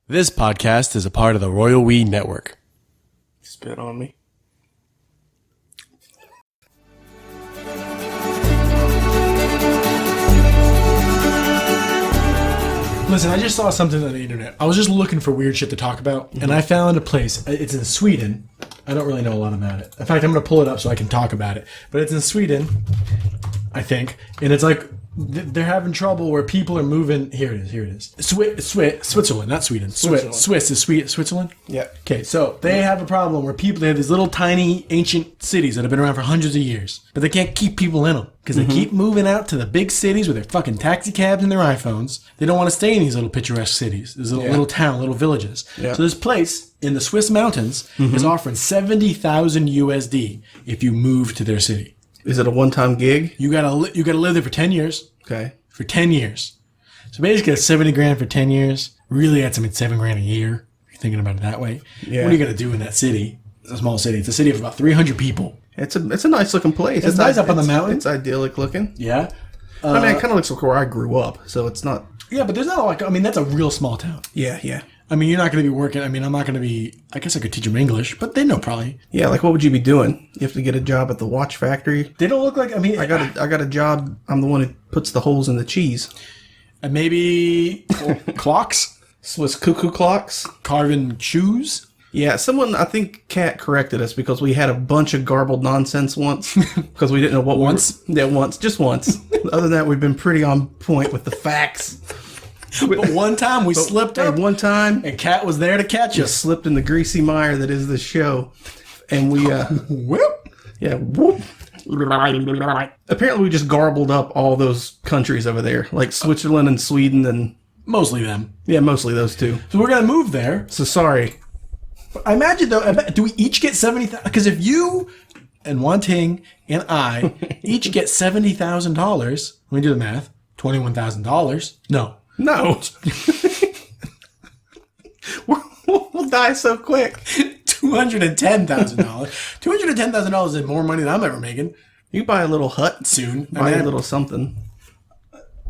This podcast is a part of the Royal We Network. Spit on me. Listen, I just saw something on the internet. I was just looking for weird shit to talk about, and I found a place. It's in Sweden. I don't really know a lot about it. In fact, I'm going to pull it up so I can talk about it. But it's in Sweden, I think, and it's like they're having trouble where people are moving. Here it is. Switzerland, not Sweden. Swiss is Switzerland? Yeah. Okay, so they have a problem where they have these little tiny ancient cities that have been around for hundreds of years, but they can't keep people in them because they keep moving out to the big cities with their fucking taxi cabs and their iPhones. They don't want to stay in these little picturesque cities, these little town, little villages. Yeah. So this place in the Swiss mountains is offering 70,000 USD if you move to their city. Is it a one-time gig? You gotta live there for 10 years. Okay. For 10 years. So basically, it's 70 grand for 10 years. Really, that's $7 grand a year. If you're thinking about it that way. Yeah. What are you gonna do in that city? It's a small city. It's a city of about 300 people. It's a nice looking place. It's nice up on the mountain. It's idyllic looking. Yeah. I mean, it kind of looks like where I grew up, so it's not. Yeah, but there's not like. I mean, that's a real small town. Yeah. I mean, you're not going to be working. I mean, I'm not going to be. I guess I could teach them English, but they know probably. Yeah, like what would you be doing? You have to get a job at the watch factory. They don't look like. I mean, I got a job. I'm the one who puts the holes in the cheese. And maybe clocks, Swiss cuckoo clocks, carving shoes. Yeah, someone, I think Kat corrected us because we had a bunch of garbled nonsense once because we didn't know what once, just once. Other than that, we've been pretty on point with the facts. But one time we slipped up. One time, and Kat was there to catch us. Slipped in the greasy mire that is the show, and we whoop. Yeah, whoop. Apparently, we just garbled up all those countries over there, like Switzerland and Sweden, and mostly them. Yeah, mostly those two. So we're gonna move there. So sorry. I imagine though, do we each get 70,000? Because if you and Wanting and I each get $70,000, let me do the math. $21,000. No. We'll die so quick. $210,000. $210,000 is more money than I'm ever making. You buy a little hut soon. Buy a little something.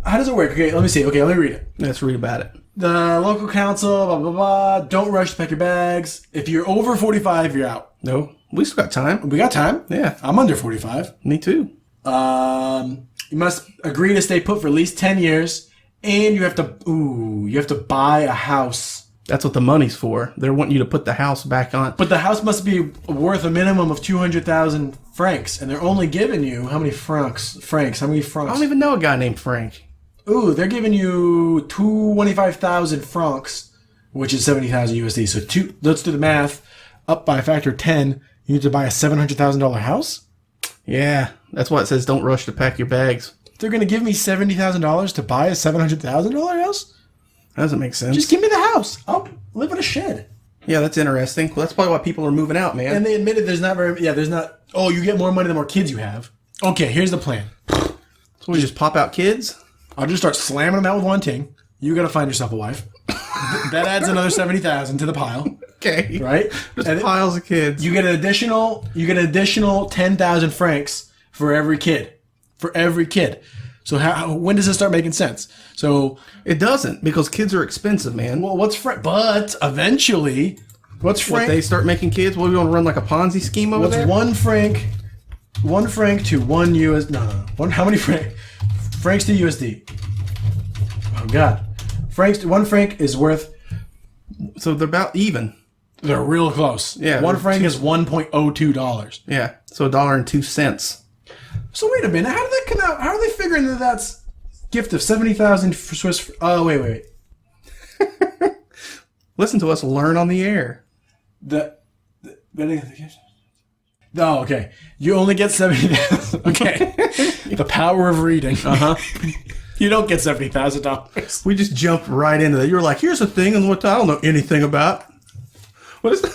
How does it work? Okay, let me see. Okay, let me read it. Let's read about it. The local council, blah, blah, blah. Don't rush to pack your bags. If you're over 45, you're out. No, we still got time. We got time? Yeah. I'm under 45. Me too. You must agree to stay put for at least 10 years, and you have to buy a house. That's what the money's for. They're wanting you to put the house back on. But the house must be worth a minimum of 200,000 francs, and they're only giving you how many francs? How many francs? I don't even know a guy named Frank. Ooh, they're giving you 25,000 francs, which is 70,000 USD. So let's do the math. Up by a factor of 10, you need to buy a $700,000 house? Yeah, that's why it says don't rush to pack your bags. They're going to give me $70,000 to buy a $700,000 house? That doesn't make sense. Just give me the house. I'll live in a shed. Yeah, that's interesting. Well, that's probably why people are moving out, man. And they admitted there's not, oh, you get more money the more kids you have. Okay, here's the plan. So we just pop out kids? I'll just start slamming them out with one ting. You got to find yourself a wife. That adds another 70,000 to the pile. Okay. Right? Just piles of kids. You get an additional 10,000 francs for every kid. So when does this start making sense? So it doesn't, because kids are expensive, man. Well, but eventually, what's franc? They start making kids? What, are we going to run like a Ponzi scheme over there? What's 1 franc to 1 US? No. How many francs to USD? Oh God, 1 franc is worth. So they're about even. They're real close. Yeah. 1 franc is $1.02. Yeah. So $1.02. So wait a minute. How did that come out? How are they figuring that that's gift of 70,000 for Swiss? Oh wait. Listen to us learn on the air. Oh, okay. You only get 70,000. Okay. The power of reading. You don't get $70,000. We just jumped right into that. You were like, here's the thing, and what I don't know anything about. What is that?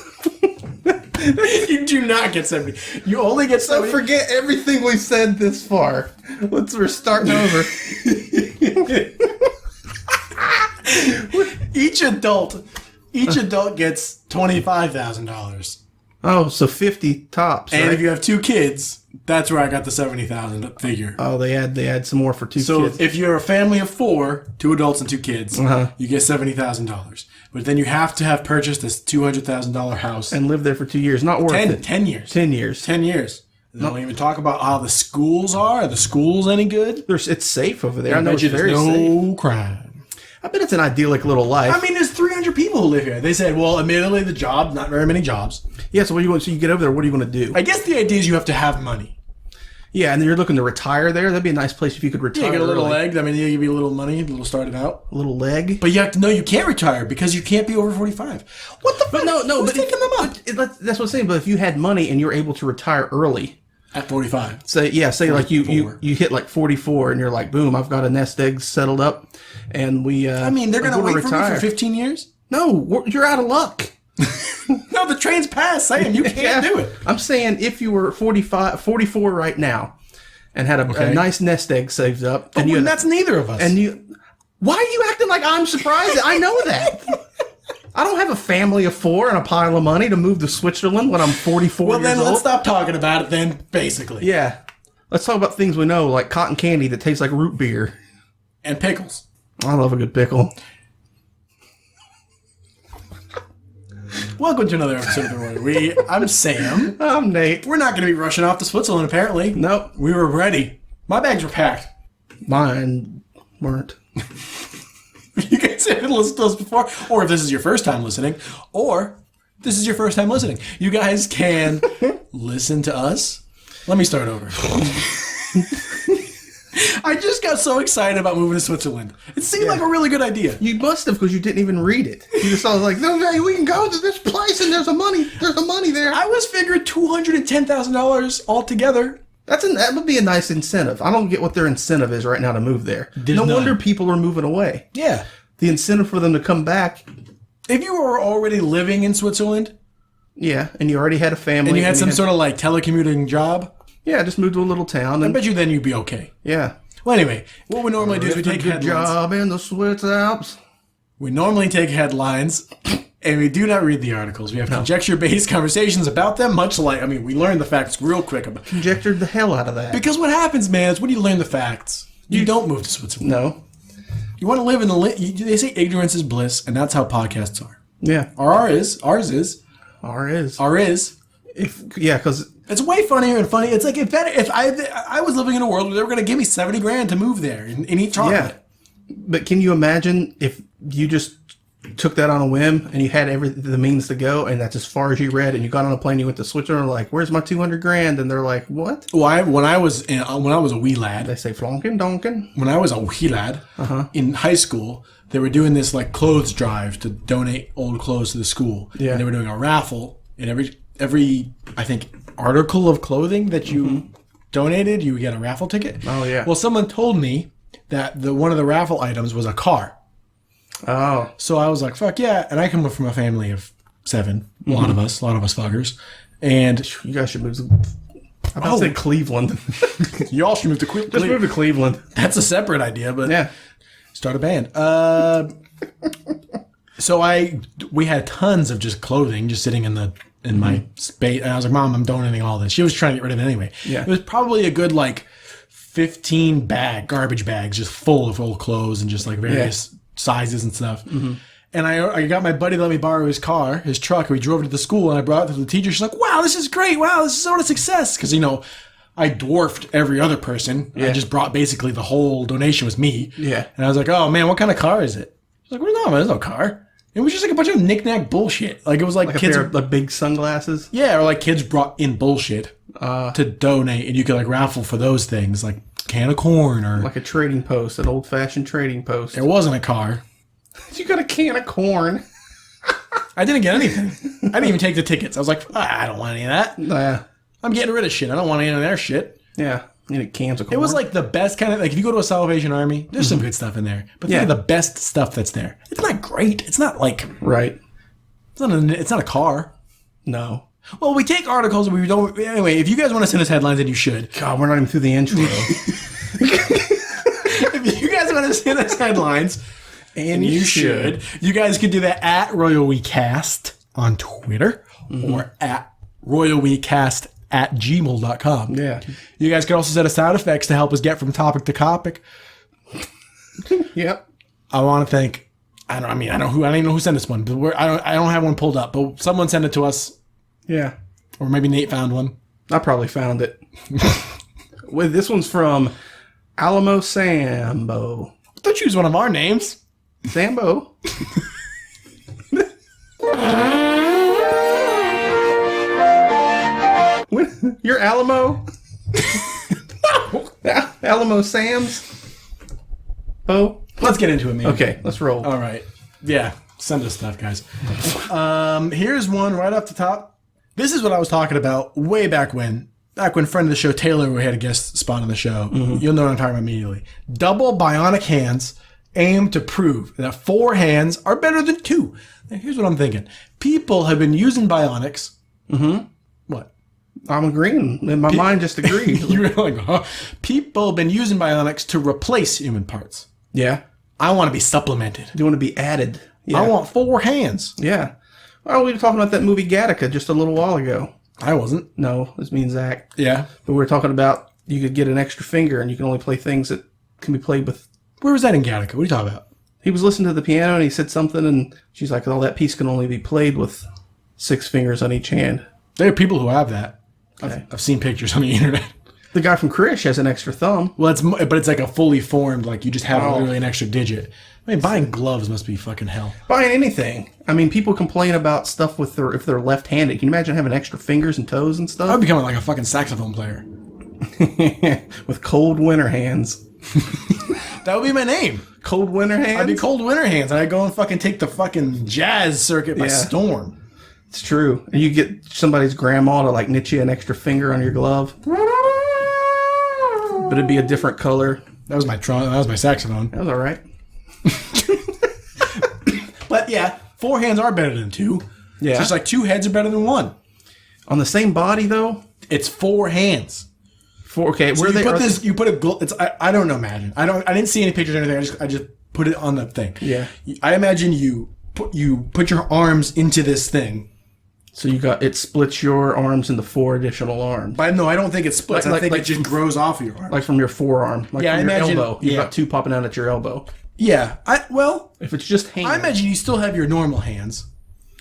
You do not get 70. You only get 70. So forget everything we've said this far. We're starting over. Each adult gets $25,000. Oh, so 50 tops. And right? if you have 2 kids, that's where I got the 70,000 figure. Oh, they add some more for 2 kids. So if you're a family of 4, 2 adults and 2 kids, you get $70,000. but then you have to have purchased this $200,000 house. And live there for 2 years. Not worth 10 it. 10 years. 10 years. 10 years. And don't even talk about how the schools are. Are the schools any good? It's safe over there. I know bet it's you very there's safe. no crime. I bet it's an idyllic little life. I mean, there's 300 people who live here. They said, well, admittedly, the job, not very many jobs. yeah, so what do you want? So you get over there, what are you going to do? I guess the idea is you have to have money. Yeah, and you're looking to retire there. That'd be a nice place if you could retire. You get a little early. leg. I mean, they give you a little money, a little started out. A little leg. But you have to know you can't retire because you can't be over 45. What the fuck? But no, Who's but taking them up? that's what I'm saying. But if you had money and you're able to retire early, At 45. say like you 44. hit like 44 and you're like, boom, I've got a nest egg settled up, and we. I mean, they're going to I'm wait for me for 15 years? No, you're out of luck. No, the train's passed, Sam. You can't Yeah. do it. I'm saying if you were 44 right now, and had a nice nest egg saved up, and And that's neither of us. and you, why are you acting like I'm surprised? I know that. I don't have a family of 4 and a pile of money to move to Switzerland when I'm 44 well, years then old. let's stop talking about it then, basically. Yeah. Let's talk about things we know, like cotton candy that tastes like root beer. And pickles. I love a good pickle. Welcome to another episode of The Royal We. I'm Sam. I'm Nate. We're not going to be rushing off to Switzerland, apparently. Nope. We were ready. My bags were packed. Mine weren't. You guys haven't listened to us before, or if this is your first time listening, or this is your first time listening, you guys can listen to us. Let me start over. I just got so excited about moving to Switzerland. It seemed like a really good idea. You must have, because you didn't even read it. You just thought like, okay, we can go to this place and there's a money there. I was figuring $210,000 altogether. That would be a nice incentive. I don't get what their incentive is right now to move there. No none. wonder people are moving away. Yeah. The incentive for them to come back, If you were already living in Switzerland yeah, and you already had a family. and you had some sort of like telecommuting job, yeah, just move to a little town I and bet you then you'd be okay. yeah. Well, anyway, what we normally do is we take good headlines. job in the Swiss Alps. We normally take headlines, and we do not read the articles. We have conjecture-based conversations about them, much like, I mean, we learn the facts real quick. Conjectured the hell out of that. Because what happens, man, is when you learn the facts, you don't move to Switzerland. No. You want to live in they say ignorance is bliss, and that's how podcasts are. Yeah. Ours is. Because It's way funnier and funny. It's like if I was living in a world where they were going to give me $70,000 to move there and eat chocolate. yeah. But can you imagine if you just took that on a whim and you had the means to go and that's as far as you read and you got on a plane, you went to Switzerland, like, where's my $200,000? And they're like, what? Well, when I was a wee lad, They say flonkin' donkin. when I was a wee lad in high school, they were doing this like clothes drive to donate old clothes to the school. Yeah. And they were doing a raffle, and every I think article of clothing that you donated, you would get a raffle ticket. Oh, yeah. Well, someone told me that one of the raffle items was a car. Oh. So I was like, fuck yeah. And I come from a family of 7, a lot of us fuckers. And You guys should move to... I about to say Cleveland. y'all should move to Just move to Cleveland. That's a separate idea, but Yeah. start a band. So we had tons of just clothing just sitting in my space, and I was like, Mom, I'm donating all this. She was trying to get rid of it anyway. Yeah. It was probably a good like 15 garbage bags just full of old clothes and just like various sizes and stuff. And I got my buddy to let me borrow his truck, and we drove it to the school, and I brought it to the teacher. She's like, wow, this is great. Wow, this is what a success. Because, I dwarfed every other person. I just brought basically the whole donation was me. Yeah. And I was like, oh, man, what kind of car is it? She's like, what do you know? There's no car. It was just like a bunch of knick-knack bullshit. Like, it was like A kids... pair of like, big sunglasses. Yeah, or like kids brought in bullshit to donate, and you could like raffle for those things, like can of corn or... Like a trading post, an old-fashioned trading post. There wasn't a car. You got a can of corn. I didn't get anything. I didn't even take the tickets. I was like, I don't want any of that. Yeah. I'm getting rid of shit. I don't want any of their shit. Yeah. You need cans of corn. It was like the best kind of, like if you go to a Salvation Army, there's some good stuff in there. But think of the best stuff that's there. It's not great. It's not like, Right. it's not a car. No. Well, we take articles and we don't, anyway, if you guys want to send us headlines, then you should. God, we're not even through the intro. If you guys want to send us headlines, and you should, you guys could do that at Royal We Cast on Twitter or at royalwecast@gmail.com. Yeah. You guys can also set us sound effects to help us get from topic to topic. Yep. I want to thank I don't even know who sent us one, but I don't have one pulled up, but someone sent it to us, Yeah. or maybe Nate found one. I probably found it. With this one's from Alamo Sambo. Don't choose one of our names. Sambo. You're Alamo? Alamo Sam's? Oh? Let's get into it, man. Okay, let's roll. All right. Yeah. Send us stuff, guys. Here's one right off the top. This is what I was talking about way back when. Back when friend of the show, Taylor, who had a guest spot on the show. You'll know what I'm talking about immediately. Double bionic hands aim to prove that 4 hands are better than 2. Now, here's what I'm thinking. People have been using bionics. What? I'm agreeing. My mind just agreed. You're like, huh? People have been using bionics to replace human parts. Yeah. I want to be supplemented. You want to be added. Yeah. I want 4 hands. Yeah. Oh, we were talking about that movie Gattaca just a little while ago. I wasn't. No, it's me and Zach. Yeah. But we were talking about you could get an extra finger and you can only play things that can be played with. Where was that in Gattaca? What are you talking about? He was listening to the piano and he said something and she's like, oh, that piece can only be played with 6 fingers on each hand. There are people who have that. Okay. I've seen pictures on the internet. The guy from Krish has an extra thumb. Well, it's like a fully formed, like you just have literally an extra digit. I mean, buying gloves must be fucking hell. Buying anything. I mean, people complain about stuff with if they're left-handed. Can you imagine having extra fingers and toes and I'd stuff? become like a fucking saxophone player. With cold winter hands. That would be my name. Cold winter hands? I'd be Cold Winter Hands, and I'd go and fucking take the fucking jazz circuit by storm. It's true. And you get somebody's grandma to like knit you an extra finger on your glove. But it'd be a different color. That was my saxophone. That was all right. But yeah, 4 hands are better than 2. Yeah. It's just like 2 heads are better than 1. On the same body, though? It's 4 hands. Okay, So where they you put a it's I don't know, imagine. I didn't see any pictures or anything. I just put it on the thing. Yeah. I imagine you put your arms into this thing. So it splits your arms into 4 additional arms. But no, I don't think it splits. I think like it just grows off of your arm. Like from your forearm. Like Yeah, from I your imagine- elbow. You've yeah. got 2 popping out at your elbow. Yeah. If it's just hands. I imagine you still have your normal hands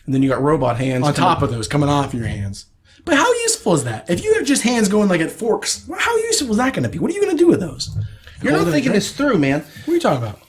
And then you got robot hands. on top of those coming off your hands. But how useful is that? If you have just hands going like at forks, how useful is that going to be? What are you going to do with those? You're not thinking this through, man. What are you talking about?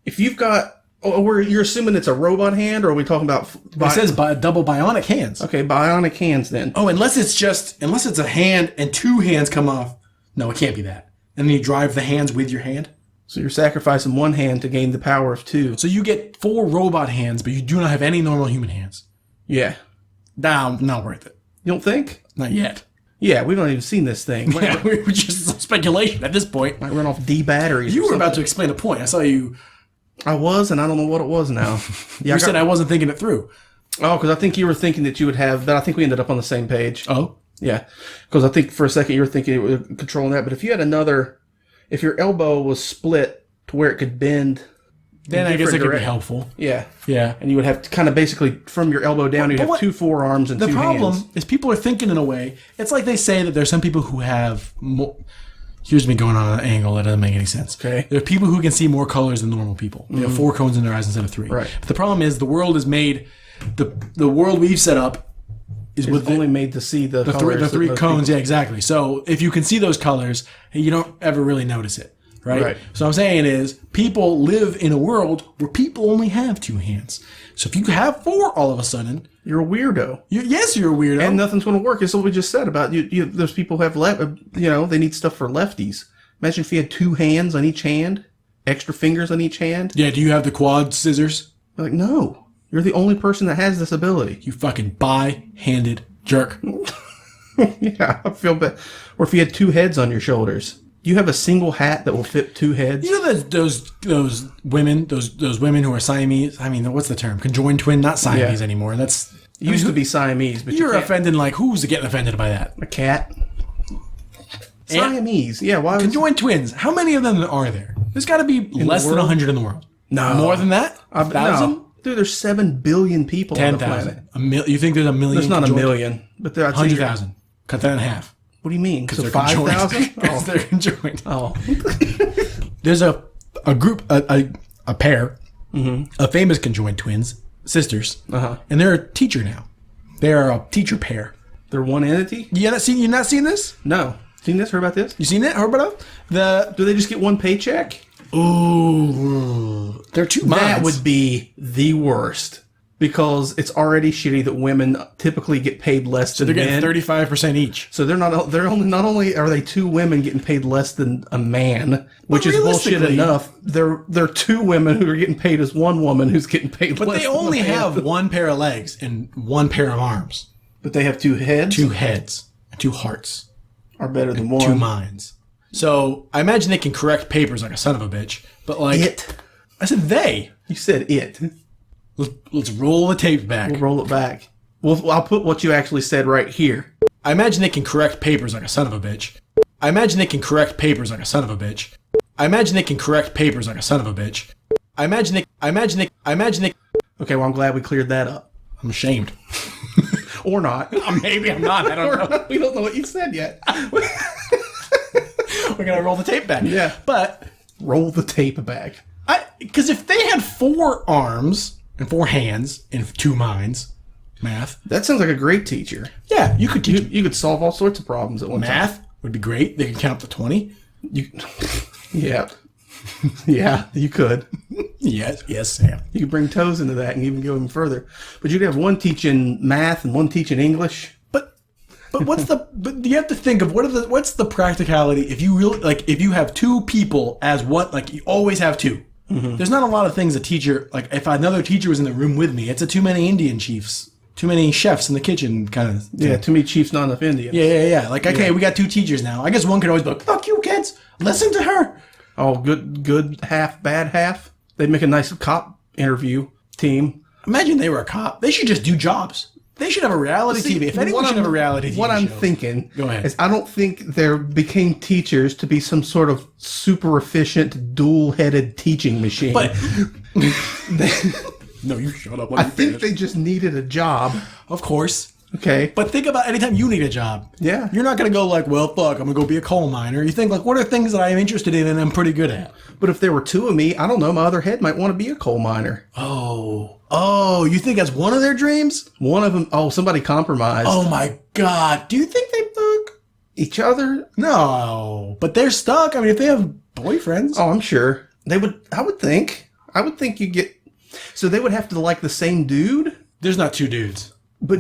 If you've got... you're assuming it's a robot hand, or are we talking about... It says double bionic hands. Okay, bionic hands then. Oh, unless it's a hand and 2 hands come off. No, it can't be that. And then you drive the hands with your hand. So you're sacrificing 1 hand to gain the power of 2. So you get 4 robot hands, but you do not have any normal human hands. Yeah. Nah, not worth it. You don't think? Not yet. Yeah, we haven't even seen this thing. Yeah, we were just speculation at this point. Might run off D batteries. You were about to explain a point. I saw you. I was, and I don't know what it was now. Yeah, You said I wasn't thinking it through. Oh, because I think you were thinking that you would have... But I think we ended up on the same page. Oh? Yeah. Because I think for a second you were thinking it was controlling that. But if you had another... If your elbow was split to where it could bend... Then I guess it could be direction. helpful. Yeah. Yeah. And you would have to kind of basically, from your elbow down, you'd have what- 2 forearms and 2 The hands. problem is people are thinking in a way. It's like they say that there's some people who have more. Here's me going on an angle that doesn't make any sense. Okay. There are people who can see more colors than normal people. They have 4 cones in their eyes instead of 3. Right. But the problem is the world is made. The world we've set up is with only made to see the colors the that 3 most cones. Yeah, exactly. So if you can see those colors, you don't ever really notice it. Right? So what I'm saying is people live in a world where people only have 2 hands. So if you have 4 all of a sudden, You're a weirdo. yes, you're a weirdo. And nothing's going to work. It's what we just said about you. Those people who have they need stuff for lefties. Imagine if you had 2 hands on each hand, extra fingers on each hand. Yeah, do you have the quad scissors? Like, no. You're the only person that has this ability. You fucking bi-handed jerk. Yeah, I feel bad. Or if you had 2 heads on your shoulders. Do you have a single hat that will fit 2 heads? You know those women who are Siamese? I mean, what's the term? Conjoined twin, not Siamese anymore. That's It used to be Siamese, but you're you can't. offending like who's getting offended by that? A cat. Siamese. Yeah, why would Conjoined twins. How many of them are there? There's got to be less than world? 100 in the world. No. More than that? 1,000? No. Dude, there's 7 billion people on the planet. 10,000. You think there's a million? There's not a conjoined? million, but there. 100,000. Cut that in half. What do you mean? So They're 5,000? conjoined. 'Cause they're conjoined. Oh. There's a group, a pair a famous conjoined twins, sisters, and they're a teacher now. They are a teacher pair. They're one entity? You not seen this? No. Seen this? Heard about this? You seen it? Heard about it? Do they just get one paycheck? Ooh, they're two minds. That would be the worst. Because it's already shitty that women typically get paid less than They're men. getting 35% each. So not only are they two women getting paid less than a man, which is bullshit realistically- enough. They're two women who are getting paid as one woman who's getting paid But less. they than only a man. have one pair of legs and one pair of arms. But they have two heads. Two heads, two hearts, are better than one. two minds. So I imagine they can correct papers like a son of a bitch. But like It. I said, they. You said it. Let's roll the tape back. We'll roll it back. Well, I'll put what you actually said right here. I imagine they can correct papers like a son of a bitch. I imagine they can correct papers like a son of a bitch. I imagine they can correct papers like a son of a bitch. I imagine they. Okay, well, I'm glad we cleared that up. I'm ashamed. Or not. Maybe I'm not. I don't know. We don't know what you said yet. We're gonna roll the tape back. Yeah. But Roll the tape back. because if they had 4 arms and 4 hands and 2 minds, math. That sounds like a great teacher. Yeah, you could teach You could solve all sorts of problems at one time. math. Would be great. They could count to 20. You, yeah. Yeah, you could. Yes, Sam. You could bring toes into that and even go even further. But you'd have one teaching math and one teaching English. But but you have to think of what's the practicality if you really if you have 2 people as what you always have 2. There's not a lot of things a teacher if another teacher was in the room with me, it's a too many Indian chiefs, too many chefs in the kitchen kind of thing. Yeah, too many chiefs, not enough Indians. Yeah. Okay, we got 2 teachers now. I guess one could always be like, fuck you kids, listen to her. Oh, good half, bad half. They'd make a nice cop interview team. Imagine they were a cop. They should just do jobs. They should have a reality See, TV. If anyone what should I'm- have a reality TV What I'm show. thinking Go ahead. is I don't think they became teachers to be some sort of super efficient, dual-headed teaching machine. But no, you shut up. I think they just needed a job. Of course. Okay. But think about anytime you need a job. Yeah. You're not going to go well, fuck, I'm going to go be a coal miner. You think, what are things that I am interested in and I'm pretty good at? But if there were 2 of me, I don't know, my other head might want to be a coal miner. Oh, you think that's one of their dreams? One of them, somebody compromised. Oh my God. Do you think they fuck? Each other? No. But they're stuck. I mean, if they have boyfriends. Oh, I'm sure. They would, I would think you get, so they would have to like the same dude? There's not 2 dudes. But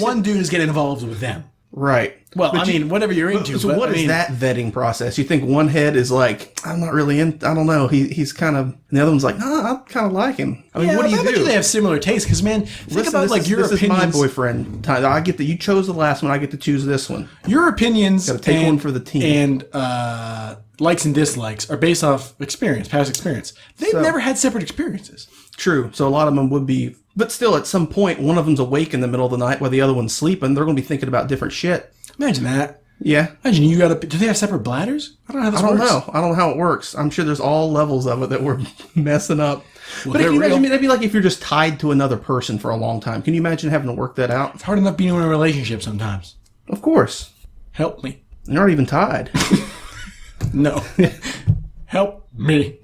One dude is getting involved with them. Right. Well, But whatever you're into. So but, what is that vetting process? You think one head is like, I'm not really in, I don't know. He's kind of, and the other one's like, I kind of like him. I mean, what do you I bet do? they have similar tastes because, man, think about your this opinions. is my boyfriend. I get you chose the last one. I get to choose this one. Your opinions Gotta take one for the team. and likes and dislikes are based off experience, past experience. They've never had separate experiences. True. So a lot of them would be, but still at some point, one of them's awake in the middle of the night while the other one's sleeping. They're going to be thinking about different shit. Imagine that. Yeah. Imagine you got to. Do they have separate bladders? I don't know how this I don't works. know. I don't know how it works. I'm sure there's all levels of it that we're messing up. But they're if you real. imagine, that'd be like if you're just tied to another person for a long time. Can you imagine having to work that out? It's hard enough being in a relationship sometimes. Of course. Help me. You're not even tied. No. Help me.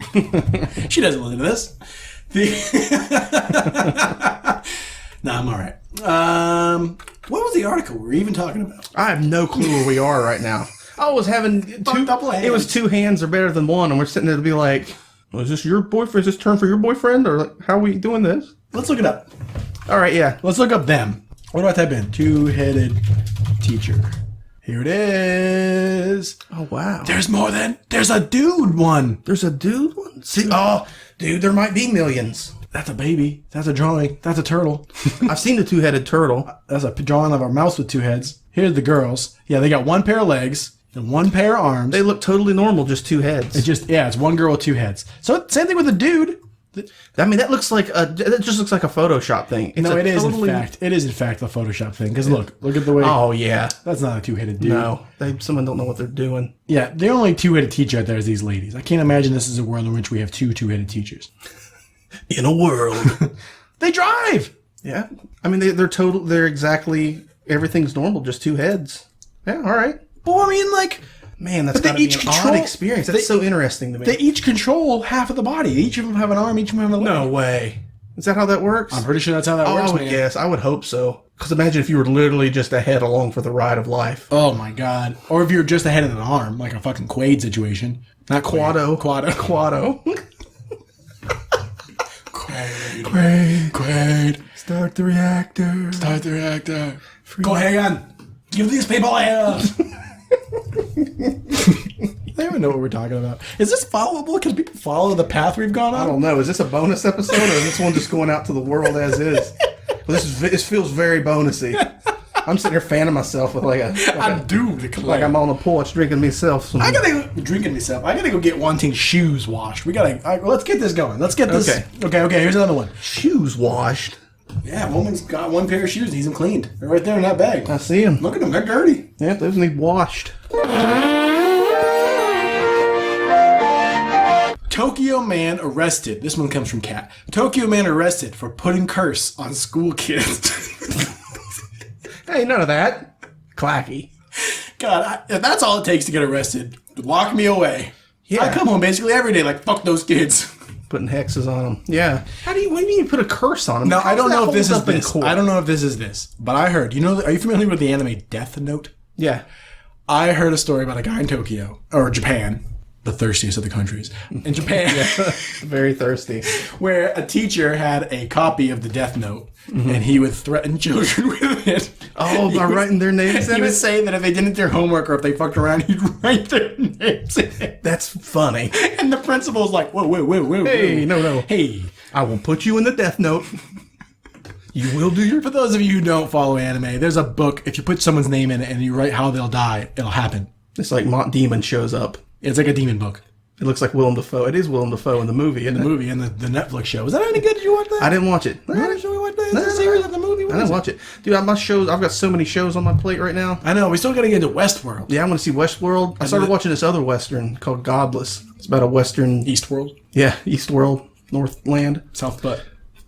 She doesn't listen to this. No, I'm all right. What was the article we were even talking about? I have no clue where we are right now. I was having double hands. It was 2 hands are better than one, and we're sitting there to be like, well, is this your boyfriend? Is this turn for your boyfriend? Or like, how are we doing this? Let's look it up. All right, yeah. Let's look up them. What do I type in? 2-headed teacher. Here it is. Oh, wow. There's a dude one. There's a dude one? See, dude, there might be millions. That's a baby. That's a drawing. That's a turtle. I've seen the 2-headed turtle. That's a drawing of our mouse with 2 heads. Here's the girls. Yeah, they got 1 pair of legs and 1 pair of arms. They look totally normal, just 2 heads. It's 1 girl with 2 heads. So same thing with the dude. I mean, that just looks like a Photoshop thing. It's No, a it is totally- in fact the Photoshop thing. Because look at the way. Oh, yeah. That's not a 2-headed dude. No, someone don't know what they're doing. Yeah, the only 2-headed teacher out there is these ladies. I can't imagine this is a world in which we have 2 2-headed teachers. In a world. They drive. Yeah. I mean, they're exactly, everything's normal, just 2 heads. Yeah, all right. Well, I mean, Man, that's But they gotta be each an odd control- experience. That's so interesting to me. They each control half of the body. Each of them have an arm. Each of them have a leg. No way. Is that how that works? I'm pretty sure that's how that Oh, works, I would man. guess. I would hope so. Because imagine if you were literally just a head along for the ride of life. Oh my god. Or if you're just ahead of an arm, like a fucking Quaid situation. Not Quado. Quado. Quado. Quaid. Start the reactor. Start the reactor. Go hang on. Give these people air. They don't know what we're talking about. Is this followable? Can people follow the path we've gone on? I don't know. Is this a bonus episode or is this one just going out to the world as is? Well, this feels very bonusy. I'm sitting here fanning myself with I'm doomed to collect. like I'm on the porch drinking myself some. I gotta go drinking myself. I gotta go get Wanting's shoes washed. We gotta. Let's get this going. Let's get this. Okay. Here's another one. shoes washed. Yeah, woman's got one pair of shoes. Needs them cleaned. They're right there in that bag. I see them. Look at them. They're dirty. Yeah, those need washed. Tokyo man arrested. This one comes from Kat. Tokyo man arrested for putting curse on school kids. Hey, none of that. Clacky. God, if that's all it takes to get arrested, lock me away. Yeah. I come home basically every day like, fuck those kids. Putting hexes on them. Yeah. What do you mean you put a curse on them? Now, I don't know if this is up in this. court? I don't know if this is this, but I heard, are you familiar with the anime Death Note? Yeah. I heard a story about a guy in Tokyo, or Japan, the thirstiest of the countries, in Japan, Very thirsty. where a teacher had a copy of the Death Note, and he would threaten children with it. Oh, by writing their names He in would it? say that if they didn't do their homework or if they fucked around, he'd write their names in it. That's funny. And the principal was like, whoa. Hey, no. Hey. I will put you in the death note. You will do your... For those of you who don't follow anime, there's a book. If you put someone's name in it and you write how they'll die, it'll happen. It's like Mont Demon shows up. It's like a demon book. It looks like Willem Dafoe. It is Willem Dafoe in the movie, isn't The it? movie and the Netflix show. Was that any good? Did you watch that? I didn't watch it. Should we watch that? Is it a series of the movie? What I is didn't watch it. Dude, I've got so many shows on my plate right now. I know. We still got to get into Westworld. Yeah, I want to see Westworld. I started watching this other Western called Godless. It's about a Western... Eastworld. Yeah, Eastworld, Northland. South Butt.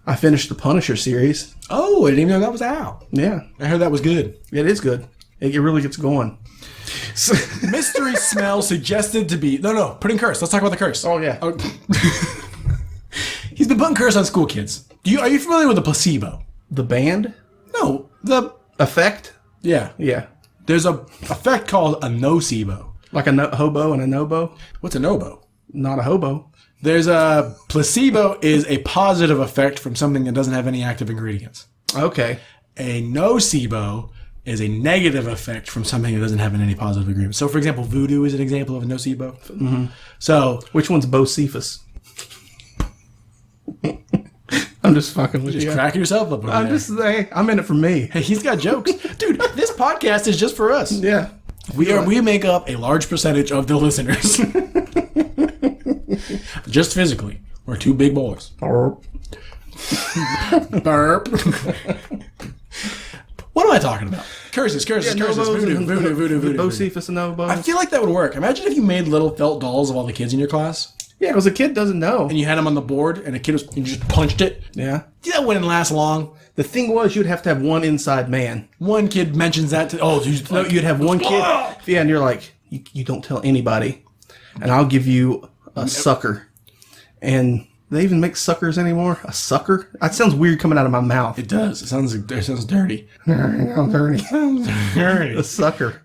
I finished the Punisher series. Oh, I didn't even know that was out. Yeah, I heard that was good. it is good. It really gets going. Mystery smell suggested to be... No. Putting curse. Let's talk about the curse. Oh, yeah. He's been putting curse on school kids. Are you familiar with the placebo? The band? No. The... Effect? Yeah. Yeah. There's a effect called a nocebo. Like a hobo and a nobo? What's a nobo? Not a hobo. There's a placebo is a positive effect from something that doesn't have any active ingredients. Okay. A nocebo is a negative effect from something that doesn't have any positive ingredients. So, for example, voodoo is an example of a nocebo. Mm-hmm. So, Which one's Bocephus? I'm just fucking with just you. cracking yourself up over I'm there. just saying. I'm in it for me. Hey, he's got jokes. Dude, this podcast is just for us. Yeah. We make up a large percentage of the listeners. Just physically. We're two big boys. Burp. What am I talking about? Curses, curses, voodoo, voodoo. Bocephus and Nobo. I feel like that would work. Imagine if you made little felt dolls of all the kids in your class, Yeah, because a kid doesn't know. and you had them on the board, and you just punched it. Yeah. That wouldn't last long. The thing was, you'd have to have one inside man. One kid mentions that to, No, you'd have one kid. Yeah, and you're like, you don't tell anybody, and I'll give you a sucker. And they even make suckers anymore? A sucker? That sounds weird coming out of my mouth. It does. It sounds dirty. I'm dirty. Dirty. A sucker.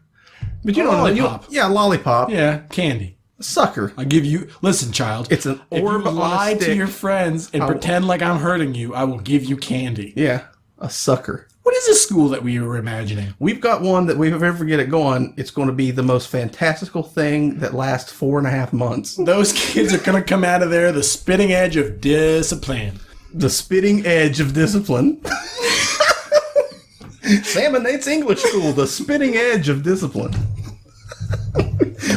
But you don't Lollipop. Yeah, lollipop. Yeah, candy. A sucker. I give you. Listen, child. It's an If you orb on a lie to stick. your friends and pretend like I'm hurting you, I will give you candy. Yeah, a sucker. What is this school that we were imagining? We've got one that we ever get it going. It's going to be the most fantastical thing that lasts 4.5 months. Those kids are going to come out of there the spitting edge of discipline. The spitting edge of discipline. Sam and Nate's English School, the spitting edge of discipline.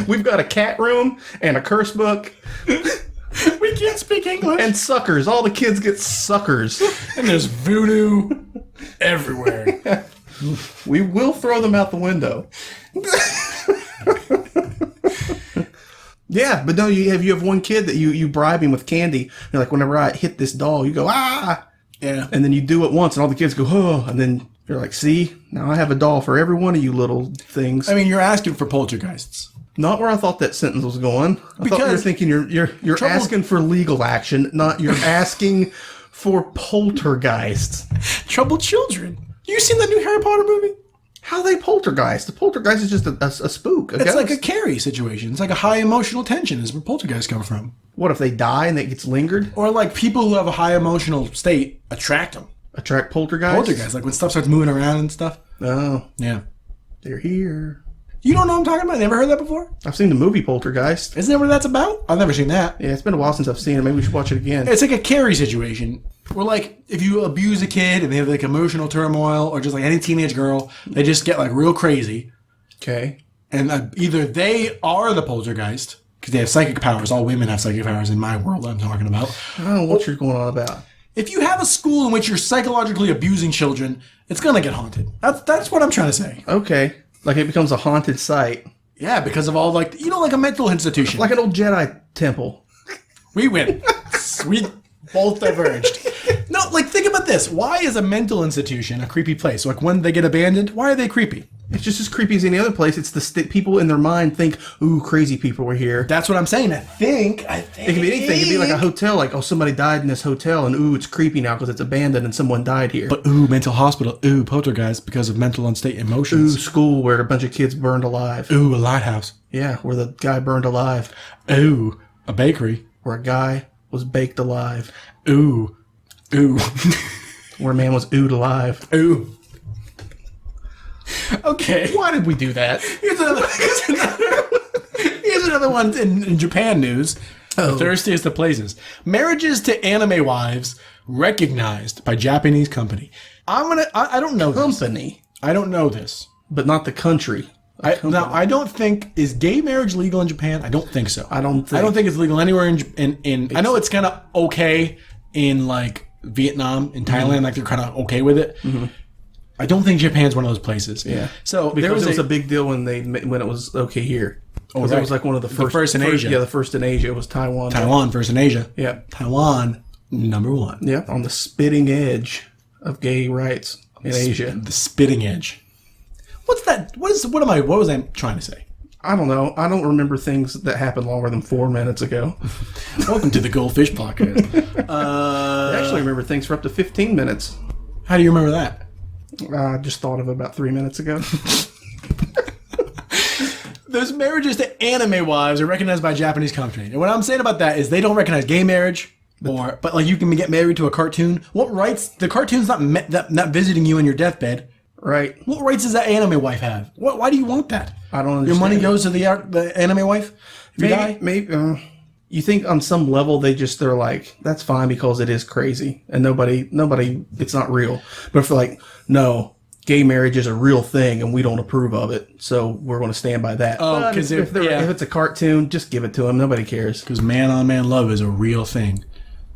We've got a cat room and a curse book We can't speak English. and suckers. All the kids get suckers. And there's voodoo everywhere. We will throw them out the window. Yeah, but no, you have one kid that you bribe him with candy. You're like, whenever I hit this doll, you go, ah! Yeah. And then you do it once, and all the kids go, oh! And then you're like, see? Now I have a doll for every one of you little things. I mean, you're asking for poltergeists. Not where I thought that sentence was going. I thought you were Because thinking you're asking for legal action, not you're asking for poltergeists. Troubled children. You seen that new Harry Potter movie? How are they poltergeist? The poltergeist is just a spook. It's like a Carrie situation. It's like a high emotional tension is where poltergeists come from. What if they die and it gets lingered? Or like people who have a high emotional state attract them. Attract poltergeists? Poltergeists, like when stuff starts moving around and stuff. Oh, Yeah. they're here. You don't know what I'm talking about? Never heard that before? I've seen the movie Poltergeist. Isn't that what that's about? I've never seen that. Yeah, it's been a while since I've seen it. Maybe we should watch it again. It's like a Carrie situation. Where like if you abuse a kid and they have like emotional turmoil, or just like any teenage girl, they just get like real crazy. Okay. And either they are the poltergeist because they have psychic powers. All women have psychic powers in my world. I'm talking about. I don't know what you're going on about. If you have a school in which you're psychologically abusing children, it's gonna get haunted. That's what I'm trying to say. Okay. Like it becomes a haunted site. Yeah, because of all like like a mental institution. Like an old Jedi temple. We win. We both diverged. No, like think about this. Why is a mental institution a creepy place? Like when they get abandoned, why are they creepy? It's just as creepy as any other place. It's the people in their mind think, ooh, crazy people were here. That's what I'm saying. I think. It could be anything. It could be like a hotel. Like, oh, somebody died in this hotel, and ooh, it's creepy now because it's abandoned and someone died here. But ooh, mental hospital. Ooh, poltergeist because of mental unstate Ooh, emotions. school where a bunch of kids burned alive. Ooh, a lighthouse. Yeah, where the guy burned alive. Ooh, a bakery. Where a guy was baked alive. Ooh, ooh, Where a man was oohed alive. ooh. Okay. Why did we do that? Here's another one in Japan news. The thirstiest of places. Marriages to anime wives recognized by Japanese company. I don't know this. Company, I don't know this. but not the country. Now, I don't think, is gay marriage legal in Japan? I don't think so. I don't think it's legal anywhere in I know it's kind of okay in like Vietnam and Thailand, like they're kind of okay with it. Mm-hmm. I don't think Japan's one of those places. Yeah. So because it was a big deal when it was okay here. Oh, Because right. it was like one of the first in Asia. Yeah, the first in Asia. It was Taiwan. Taiwan first in Asia. Yeah. Taiwan, number one. Yeah, on the spitting edge of gay rights in Asia. The spitting edge. What's that? What was I trying to say? I don't know. I don't remember things that happened longer than 4 minutes ago. Welcome to the Goldfish Podcast. I actually remember things for up to 15 minutes. How do you remember that? I just thought of it about 3 minutes ago. Those marriages to anime wives are recognized by a Japanese company. And what I'm saying about that is they don't recognize gay marriage, but like you can get married to a cartoon. What rights? The cartoon's not visiting you on your deathbed. Right. What rights does that anime wife have? Why do you want that? I don't understand. Your money goes to the anime wife if you die? Maybe you think on some level they're like, that's fine because it is crazy and nobody, it's not real. But if they're like, no, gay marriage is a real thing and we don't approve of it, so we're going to stand by that. Oh, But 'cause if it's a cartoon, just give it to them. Nobody cares. Because man-on-man love is a real thing.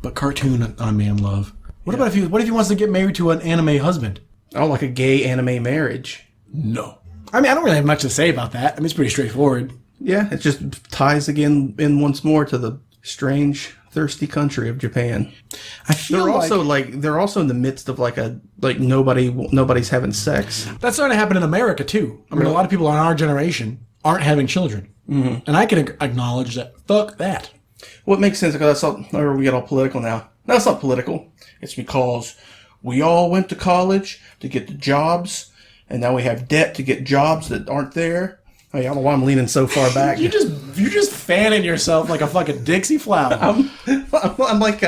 But cartoon-on-man love. What about if he wants to get married to an anime husband? I don't like a gay anime marriage. No. I mean, I don't really have much to say about that. I mean, it's pretty straightforward. Yeah, it just ties again in once more to the strange, thirsty country of Japan. I feel They're also in the midst of nobody's having sex. that's starting to happen in America, too. I mean, a lot of people in our generation aren't having children. Mm-hmm. And I can acknowledge that. Fuck that. Well, it makes sense because we get all political now. No, it's not political. It's because we all went to college to get the jobs, and now we have debt to get jobs that aren't there. I don't know why I'm leaning so far back. You're just fanning yourself like a fucking Dixie flower. I'm like,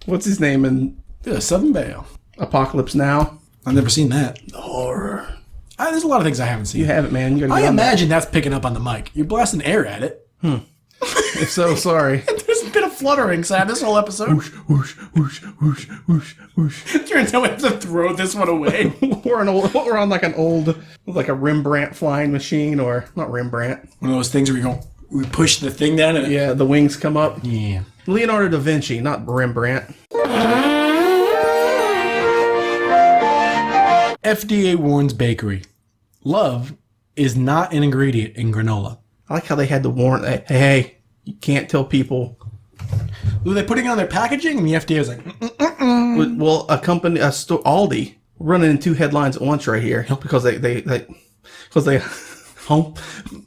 what's his name in Southern Belle. Apocalypse Now? I've never seen that. Horror. There's a lot of things I haven't seen. You have it, man. You gotta I get on that. imagine that's picking up on the mic. You're blasting air at it. If so, sorry. There's been a fluttering sound this whole episode. Whoosh, whoosh, whoosh, whoosh, whoosh, whoosh. Turns out we have to throw this one away. We're on like an old, like a Rembrandt flying machine, or not Rembrandt. One of those things where we push the thing down and Yeah, the wings come up. yeah. Leonardo da Vinci, not Rembrandt. FDA warns bakery. Love is not an ingredient in granola. I like how they had to warn, hey, you can't tell people. Were they putting it on their packaging? And the FDA was like, Well, Aldi, running in two headlines at once right here because they home.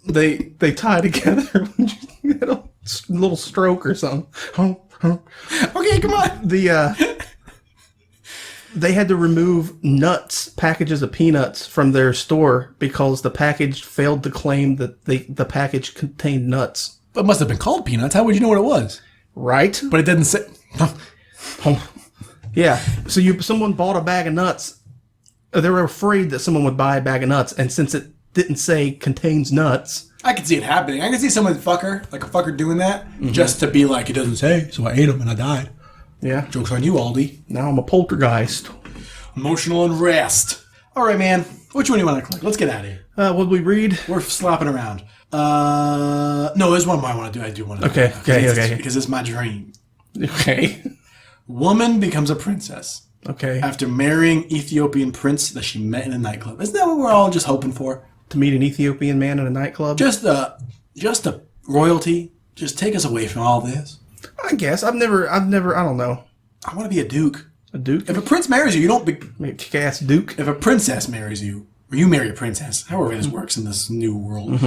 They tie together when you get a little stroke or something. Home. Okay, come on. They had to remove packages of peanuts from their store because the package failed to claim that the package contained nuts. It must have been called peanuts. How would you know what it was? Right? But it didn't say. Yeah. So someone bought a bag of nuts. They were afraid that someone would buy a bag of nuts, and since it didn't say contains nuts, I could see it happening. I could see someone fucker doing that just to be like, it doesn't say, so I ate them and I died. yeah. Joke's on you, Aldi. Now I'm a poltergeist. Emotional unrest. All right, man. Which one do you want to click? Let's get out of here. What did we read? We're slopping around. No, there's one more I want to do. I do want to do. Okay. Because it's my dream. Okay. Woman becomes a princess Okay. after marrying Ethiopian prince that she met in a nightclub. Isn't that what we're all just hoping for? To meet an Ethiopian man in a nightclub? Just a royalty. Just take us away from all this. I guess. I've never, I don't know. I want to be a duke. A duke? If a prince marries you, you don't be... Maybe a kick-ass duke? If a princess marries you, or you marry a princess, however this works in this new world,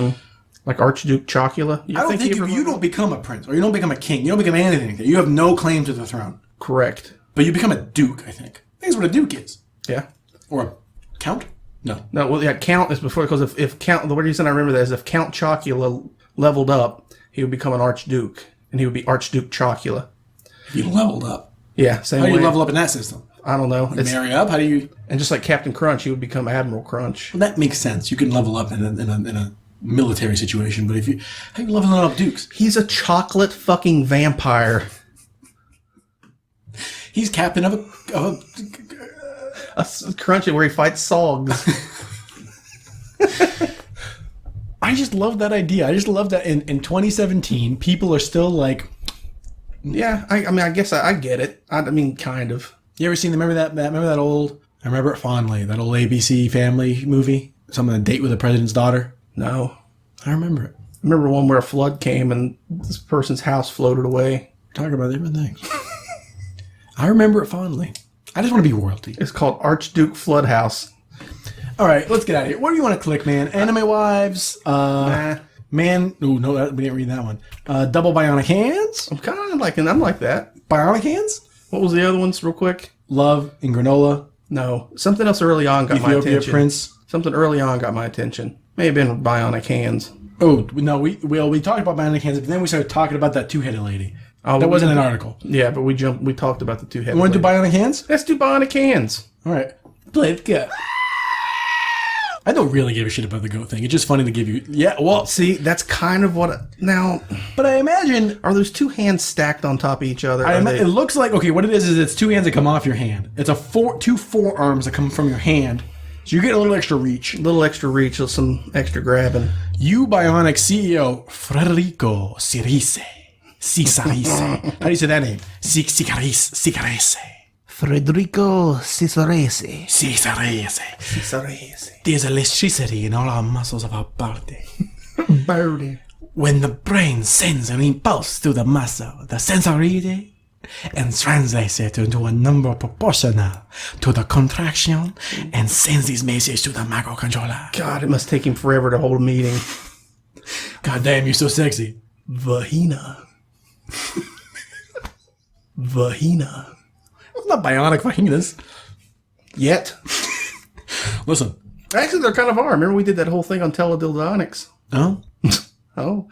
Like Archduke Chocula? I don't think you don't become a prince, or you don't become a king. You don't become anything. You have no claim to the throne. Correct. But you become a duke, I think. I think that's what a duke is. Yeah. Or a count? No. No, well, yeah, Count is before, because if Count, the reason I remember that is if Count Chocula leveled up, he would become an Archduke, and he would be Archduke Chocula. You leveled up. Yeah, same How way. do you level up in that system? I don't know. You marry up? How do you... And just like Captain Crunch, he would become Admiral Crunch. Well, that makes sense. You can level up in a military situation, but how are you leveling up dukes? He's a chocolate fucking vampire. He's captain of a A Crunch where he fights Sogs. I just love that idea. I just love that in 2017, people are still like... Yeah, I mean, I guess I get it. I mean, kind of. You ever seen remember that old... I remember it fondly, that old ABC Family movie? Something, A Date with the President's Daughter? No. I remember it. I remember one where a flood came and this person's house floated away. Talking about different things. I remember it fondly. I just want to be royalty. It's called Archduke Floodhouse. All right, let's get out of here. What do you want to click, man? Anime Wives? Man... Ooh, no, we didn't read that one. Double Bionic Hands? I'm kind of liking. I'm like that. Bionic Hands? What was the other ones, real quick? Love and Granola. No, something else early on got my Ethiopia attention. Prince. Something early on got my attention. May have been Bionic Hands. Oh, no, we talked about Bionic Hands, but then we started talking about that two-headed lady. Oh, that wasn't an article. Yeah, but we talked about the two-headed. You want to do lady. Bionic Hands? Let's do Bionic Hands. All right. Let's go. I don't really give a shit about the goat thing. It's just funny to give you... Yeah, well... See, that's kind of what... Now, But I imagine... are those two hands stacked on top of each other? It looks like... Okay, what it is it's two hands that come off your hand. It's two forearms that come from your hand. So you get a little extra reach. A little extra reach, some extra grabbing. You Bionic CEO, Federico Cirise. How do you say that name? Cicarese. Federico Cisorese. Cicarese. There's electricity in all our muscles of our body. Birdie. When the brain sends an impulse to the muscle, the sensory, and translates it into a number proportional to the contraction, and sends this message to the microcontroller. God, it must take him forever to hold a meeting. God damn, you're so sexy. Vagina. Vagina. It's not bionic vaginas. Yet. Listen. Actually, there kind of are. Remember we did that whole thing on teledildonics? Oh? Oh.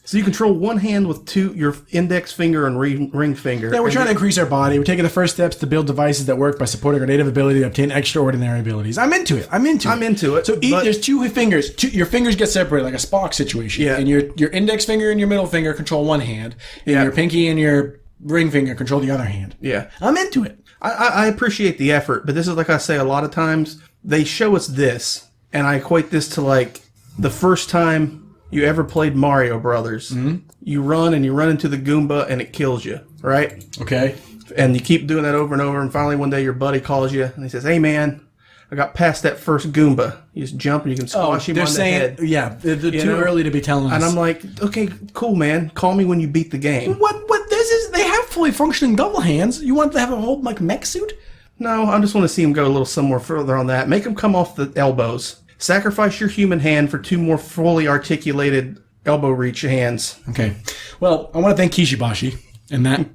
So you control one hand with your index finger and ring finger. Yeah, we're trying to increase our body. We're taking the first steps to build devices that work by supporting our native ability to obtain extraordinary abilities. I'm into it. I'm into it. So there's two fingers. Your fingers get separated like a Spock situation. Yeah. And your index finger and your middle finger control one hand. And Yeah. your pinky and your ring finger control the other hand. Yeah. I'm into it. I appreciate the effort, but this is like I say a lot of times, they show us this, and I equate this to like the first time you ever played Mario Brothers. Mm-hmm. You run into the Goomba and it kills you, right? Okay. And you keep doing that over and over, and finally one day your buddy calls you and he says, "Hey man, I got past that first Goomba." You just jump and you can squash him on the head. Yeah, they're too know? early to be telling us. And I'm like, okay, cool man, call me when you beat the game. what this is, they have fully functioning double hands. You want to have a whole like mech suit? No, I just want to see him go a little somewhere further on that. Make him come off the elbows. Sacrifice your human hand for 2 more fully articulated elbow reach hands. Okay. Well, I want to thank Kishibashi and that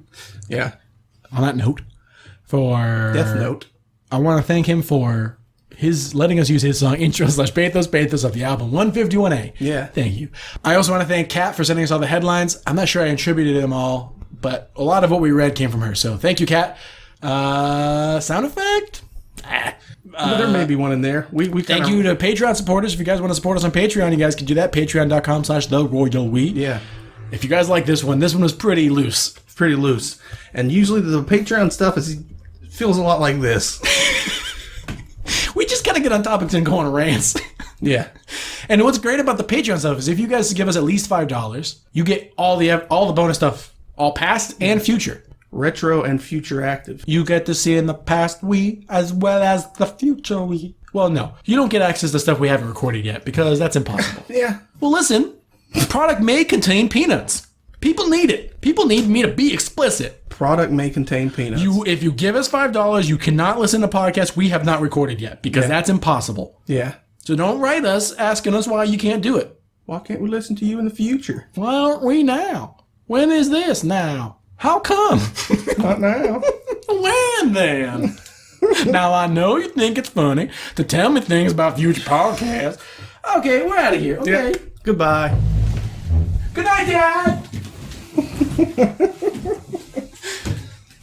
Yeah. on that note for Death Note. I want to thank him for his letting us use his song intro / Pathos of the album 151A. Yeah. Thank you. I also want to thank Kat for sending us all the headlines. I'm not sure I attributed them all, but a lot of what we read came from her. So thank you, Kat. Sound effect? Well, there may be one in there. We Thank you to Patreon supporters. If you guys want to support us on Patreon, you guys can do that. Patreon.com/TheRoyalWe. Yeah. If you guys like this one was pretty loose. It's pretty loose. And usually the Patreon stuff feels a lot like this. We just gotta get on topics and go on rants. Yeah. And what's great about the Patreon stuff is if you guys give us at least $5, you get all the bonus stuff, all past and future. Retro and future active. You get to see in the past we as well as the future we. Well, no, you don't get access to stuff we haven't recorded yet because that's impossible. Yeah. Well, listen, the product may contain peanuts. People need it. People need me to be explicit. Product may contain peanuts. If you give us $5, you cannot listen to podcasts we have not recorded yet because that's impossible. Yeah. So don't write us asking us why you can't do it. Why can't we listen to you in the future? Why aren't we now? When is this now? How come? Not now. When then? Now I know you think it's funny to tell me things about future podcasts. Okay, we're out of here. Okay. Yeah. Goodbye. Good night, Dad.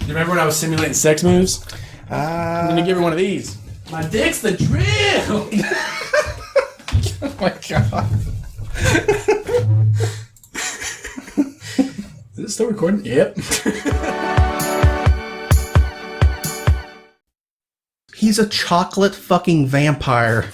You remember when I was simulating sex moves? I'm gonna give her one of these. My dick's the drill. Oh my god. Is it still recording? Yep. He's a chocolate fucking vampire.